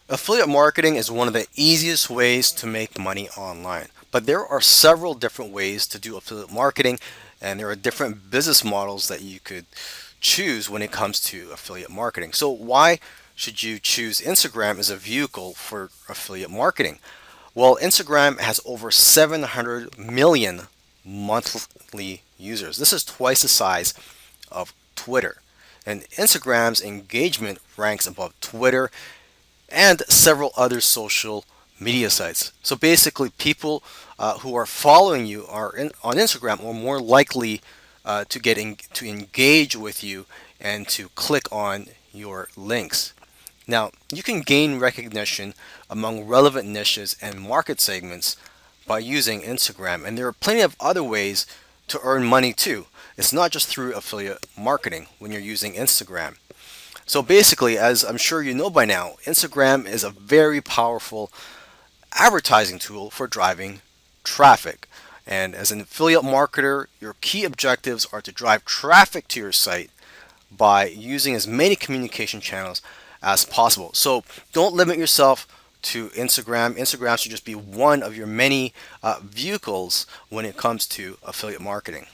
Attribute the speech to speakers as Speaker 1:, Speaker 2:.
Speaker 1: Affiliate marketing is one of the easiest ways to make money online. But there are several different ways to do affiliate marketing, and there are different business models that you could choose when it comes to affiliate marketing. So, why should you choose Instagram as a vehicle for affiliate marketing? Well, Instagram has over 700 million monthly users. This is twice the size of Twitter. And Instagram's engagement ranks above Twitter and several other social media sites. So basically, people who are following you on Instagram are more likely to engage with you and to click on your links. Now, you can gain recognition among relevant niches and market segments by using Instagram, and there are plenty of other ways to earn money too. It's not just through affiliate marketing when you're using Instagram. So basically, as I'm sure you know by now, Instagram is a very powerful advertising tool for driving traffic. And as an affiliate marketer, your key objectives are to drive traffic to your site by using as many communication channels as possible. So don't limit yourself to Instagram. Instagram should just be one of your many vehicles when it comes to affiliate marketing.